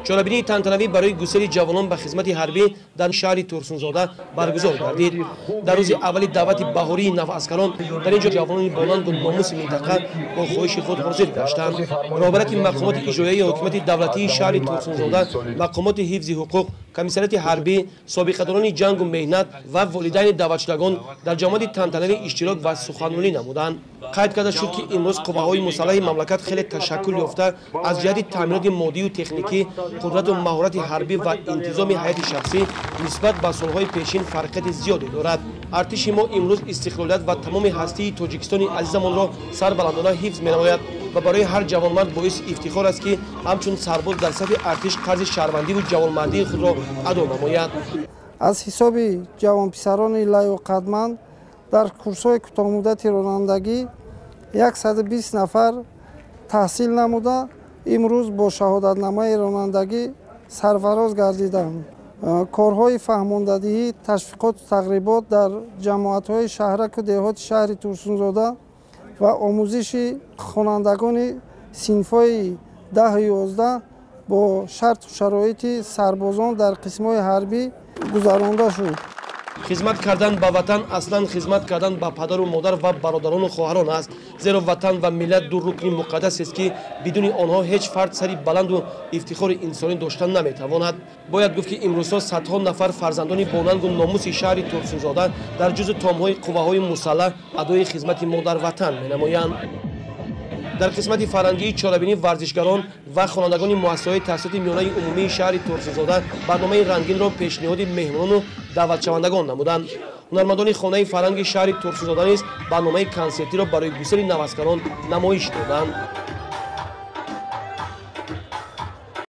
чорабинии тантанавӣ барои гусели ҷавонон ба хизмати ҳарбӣ дар шаҳри Турсунзода баргузор гардид. дар рӯзи аввали даъвати баҳории навъаскарон дар ин ҷо ҷавонони болангу номуси минтақа бо хоҳиши худ ҳозир гаштанд. роҳбарияти мақомоти иҷроияи ҳокимияти давлатии шаҳри Турсунзода, мақомоти ҳифзи ҳуқуқ, комиссарияти ҳарбӣ, собиқадорони ҷангу меҳнат ва волидайни даъватшудагон дар ҷамоати тантанави иштирок ва суханронӣ намуданд. қайд карда шуд ки имрӯз қувваҳои мусаллаҳи мамлакат хеле ташаккул ёфта аз ҷиҳати таъминоти моддию техникӣ, қудрату маҳорати ҳарбӣ ва интизоми ҳаёти шахсӣ нисбат ба солҳои пешин фарқияти зиёде дорад. артиши мо имрӯз истиқлолият ва тамоми ҳастии тоҷикистони азизамонро сарбаландона ҳифз менамояд ва барои ҳар ҷавонмард боиси ифтихор аст ки ҳамчун сарбоз дар сафи артиш қарзи шаҳрвандиву ҷавонмардии худро адо намояд. аз ҳисоби ҷавонписарони лайоқадманд дар курсҳои кӯтоҳмуддати ронандагӣ 120 нафар таҳсил намуда имрӯз бо шаҳодатнамаи ронандагӣ сарфароз гардиданд. корҳои фаҳмондадиҳӣ, ташвиқоту тағрибот дар ҷамоатҳои шаҳраку деҳоти шаҳри Турсунзода ва омӯзиши хонандагони синфҳои 10-11 бо шарту шароити сарбозон дар қисмҳои ҳарбӣ гузаронда шуд. хизмат кардан ба ватан аслан хизмат кардан ба падару модар ва бародарону хоҳарон аст, зеро ватан ва миллат ду рукни муқаддасест ки бидуни онҳо ҳеҷ фард сари баланду ифтихори инсонӣ дошта наметавонад. бояд гуфт ки имрӯзҳо садҳо нафар фарзандони бонангу номуси шаҳри Турсунзода дар ҷузъу томҳои қувваҳои мусаллаҳ адои хизмати мо дар ватан менамоянд. дар қисмати фарҳангии чорабинӣ варзишгарон ва хонандагони муассисаҳои таҳсилоти миёнаи умумии шаҳри Турсунзода барномаи рангинро пешниҳоди меҳмонону даъватшавандагон намуданд. ҳунармандони хонаи фарҳанги шаҳри Турсунзода низ барномаи консертиро барои гусели навъаскарон намоиш доданд.